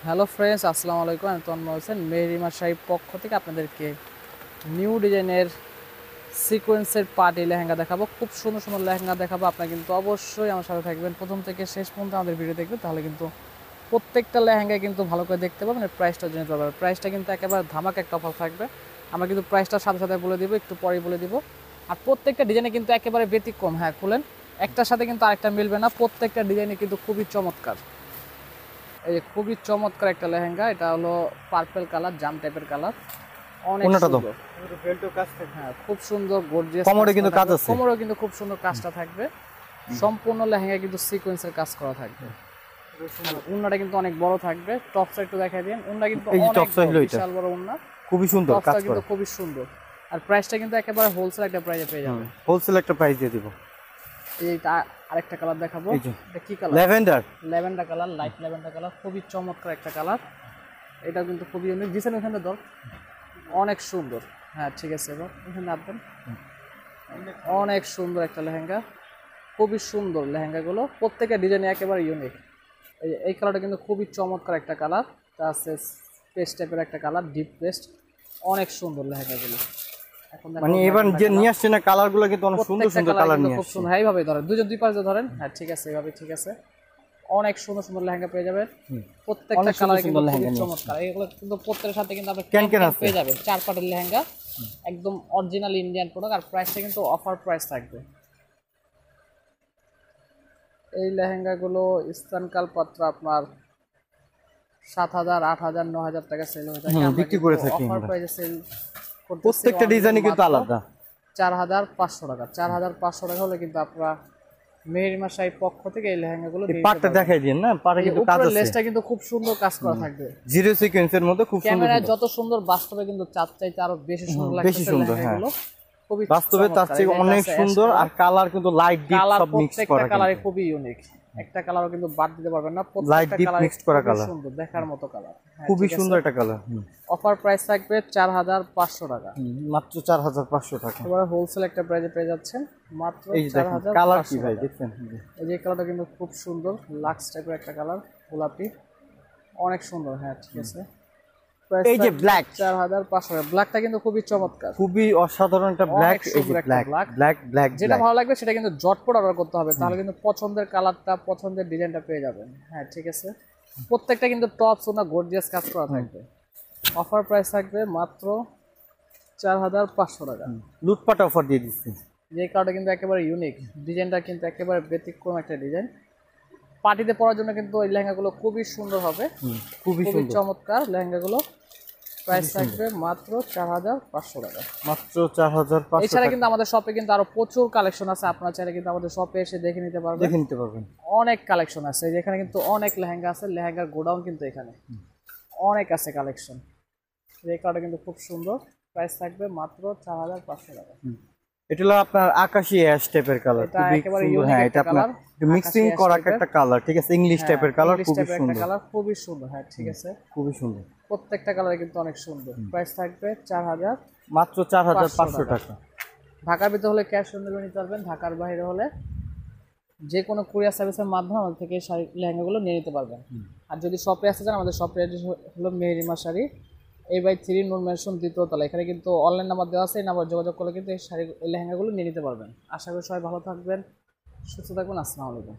Hello friends, আসসালামু আলাইকুম। আমি তন্ময় হোসেন, মেহরিমা শাড়ির পক্ষ থেকে আপনাদেরকে নিউ ডিজাইনের সিকোয়েন্সের পার্টি লেহেঙ্গা দেখাবো। খুব সুন্দর সুন্দর লেহেঙ্গা দেখাবো। আপনারা কিন্তু অবশ্যই আমার সাথে থাকবেন, প্রথম থেকে শেষ পর্যন্ত আমাদের ভিডিও দেখবেন, তাহলে কিন্তু প্রত্যেকটা লেহেঙ্গায় কিন্তু ভালো করে দেখতে পাবেন, প্রাইসটা জেনে পারবেন। প্রাইসটা কিন্তু একেবারে ধামাকা একটা অফার থাকবে। আমরা কিন্তু প্রাইসটা সাথে সাথে বলে দিব, একটু পরেই বলে দিব। আর প্রত্যেকটা ডিজাইনে কিন্তু একেবারে ব্যতিক্রম। হ্যাঁ, খুলেন, একটার সাথে কিন্তু আরেকটা মিলবে না। প্রত্যেকটা ডিজাইনে কিন্তু খুবই চমৎকার। এই যে খুবই চমৎকার একটা লেহেঙ্গা, এটা হলো পার্পল কালার, জাম টাইপের কালার, অনেক সুন্দর। হ্যাঁ, খুব সুন্দর গর্জিয়াস। কোমরে কিন্তু কাজ আছে, কোমরেও কিন্তু খুব সুন্দর কাজটা থাকবে। সম্পূর্ণ লেহেঙ্গা কিন্তু সিকোয়েন্সের কাজ করা থাকবে। উন্নাটা কিন্তু অনেক বড় থাকবে। টপসটা একটু দেখাই দিন। উন্না কিন্তু অনেক বিশাল বড় উন্না, খুবই সুন্দর কাজ করা, কিন্তু খুবই সুন্দর। আর প্রাইসটা কিন্তু একেবারে হোলসেল একটা প্রাইসে পেয়ে যাবেন। হোলসেল একটা প্রাইস দিয়ে দিব। এইটা আরেকটা কালার দেখাবো। এটা কি colour? Lavender colour, light lavender colour, খুবই চমৎকার একটা কালার। এটা কিন্তু খুবই ইউনিক। দিছেন ওখানে দর অনেক সুন্দর। হ্যাঁ, ঠিক আছে, এবার এখানে আপনি অনেক সুন্দর একটা লেহেঙ্গা, খুবই সুন্দর লেহেঙ্গাগুলো। প্রত্যেকটা ডিজাইন একেবারে ইউনিক। এই কালারটা কিন্তু খুবই চমৎকার একটা কালার। তা আছে পেস্ট টাইপের একটা কালার, ডিপ পেস্ট, অনেক সুন্দর লেহেঙ্গাগুলো। মানে এবার যে নিয়ে আসছে না কালারগুলো কিন্তু অনেক সুন্দর সুন্দর কালার নিয়ে খুব সুন্দর। হ্যাঁ, এইভাবে ধরেন, দুই পাশে ধরেন। হ্যাঁ, ঠিক আছে, এইভাবে ঠিক আছে। অনেক সুন্দর সুন্দর লেহেঙ্গা পেয়ে যাবেন। প্রত্যেকটা কালার কিন্তু খুব চমৎকার। এগুলো কিন্তু প্রত্যেকটার সাথে কিন্তু আপনি ক্যান পেয়ে যাবেন। 4 পাটের লেহেঙ্গা, একদম অরিজিনাল ইন্ডিয়ান প্রোডাক্ট। আর প্রাইসটা কিন্তু অফার প্রাইস থাকবে। এই লেহেঙ্গাগুলো স্থানকাল পত্র আপনার 7,000, 8,000, 9,000 টাকা সেল হয়ে থাকে। আমরা বিক্রি করে থাকি। অফার প্রাইসে সেল করতেছি। প্রত্যেকটা ডিজাইনই কিন্তু আলাদা। 4,500 টাকা। 4,500 টাকা হলে কিন্তু আপনারা মেহরিমা শাড়ির পক্ষ থেকে এই লেহেঙ্গাগুলো এই পাটটা দেখাই দিন না, পাটে কিন্তু কাজ আছে। লেসটা কিন্তু খুব সুন্দর কাজ করা থাকবে, জিরো সিকোয়েন্সের মধ্যে খুব সুন্দর। ক্যামেরায় যত সুন্দর, বাস্তবে কিন্তু চার চাইতে আরো বেশি সুন্দর লাগছে। বেশি সুন্দর, হ্যাঁ, খুবই বাস্তবে তার চেয়ে অনেক সুন্দর। আর কালার কিন্তু লাইট ডিপ সব মিক্স করা, কালারে খুবই ইউনিক। একটা কালারও কিন্তু বাদ দিতে পারবেন না। লাইট ডিপ মিক্স করা কালার, সুন্দর দেখার মতো কালার, খুবই সুন্দর একটা কালার। অফার প্রাইস থাকবে 4,500 টাকা, মাত্র 4,500 টাকা। এবারে হোলসেল একটা প্রাইসে পেয়ে যাচ্ছেন মাত্র 4,500। কালার কি ভাই দেখছেন? এই যে কালারটা কিন্তু খুব সুন্দর, লাক্স টাইপের একটা কালার, গোলাপি, অনেক সুন্দর। হ্যাঁ, ঠিক আছে। এই যে ব্ল্যাক 4,500, ব্ল্যাকটা কিন্তু খুবই চমৎকার, খুবই অসাধারণ একটা ব্ল্যাক। এই যে ব্ল্যাক যেটা ভালো লাগবে সেটা কিন্তু জটপট অর্ডার করতে হবে, তাহলে কিন্তু পছন্দের কালারটা, পছন্দের ডিজাইনটা পেয়ে যাবেন। হ্যাঁ, ঠিক আছে। প্রত্যেকটা কিন্তু টপস না গর্জিয়াস কাজ করা থাকবে। অফার প্রাইস থাকবে মাত্র 4,500 টাকা। লুটপাট অফার দিয়ে দিচ্ছি। যে কালারটা কিন্তু একেবারে ইউনিক, ডিজাইনটা কিন্তু একেবারে ব্যতিক্রম একটা ডিজাইন। পার্টিতে পরার জন্য কিন্তু এই লেহেঙ্গাগুলো খুবই সুন্দর হবে, খুবই চমৎকার লেহেঙ্গাগুলো। প্রাইস থাকবে মাত্র 4,500 টাকা, মাত্র 4,500। এছাড়া কিন্তু আমাদের শপে কিন্তু আরো প্রচুর কালেকশন আছে। আপনারা চাইলে কিন্তু আমাদের শপে এসে দেখে নিতে পারবেন। অনেক কালেকশন আছে যেখানে, কিন্তু অনেক লেহেঙ্গা আছে। লেহেঙ্গার গোডাউন কিন্তু এখানে অনেক আছে কালেকশন। এই কালারটা কিন্তু খুব সুন্দর। প্রাইস থাকবে মাত্র 4,500 টাকা। এটা হলো আপনার আকাশী অ্যাশ টাইপের কালার, খুবই সুন্দর। হ্যাঁ, এটা আপনার মিক্সিং করা একটা কালার, ঠিক আছে, ইংলিশ টাইপের কালার, খুবই সুন্দর কালার, খুবই সুন্দর। হ্যাঁ, ঠিক আছে, খুবই সুন্দর। প্রত্যেকটা কালার কিন্তু অনেক সুন্দর। প্রাইস থাকবে 4,000, মাত্র 4,500 টাকা। ঢাকার ভিতরে হলে ক্যাশ অন ডেলিভারি নিতে পারবেন, ঢাকার বাইরে হলে যে কোনো কুরিয়ার সার্ভিসের মাধ্যমে আমাদের থেকে শাড়ি লেহেঙ্গাগুলো নিয়ে নিতে পারবেন। আর যদি শপে আসতে চান, আমাদের শপের অ্যাড্রেস হলো মেহরিমা শাড়ি, A/3 নূর ম্যানশন, 2য় তলা। এখানে কিন্তু অনলাইন নাম্বার দেওয়া আছে, এই নাম্বার যোগাযোগ করলে কিন্তু এই লেহেঙ্গাগুলো নিয়ে নিতে পারবেন। আশা করি সবাই ভালো থাকবেন, সুস্থ থাকবেন। আসসালামু আলাইকুম।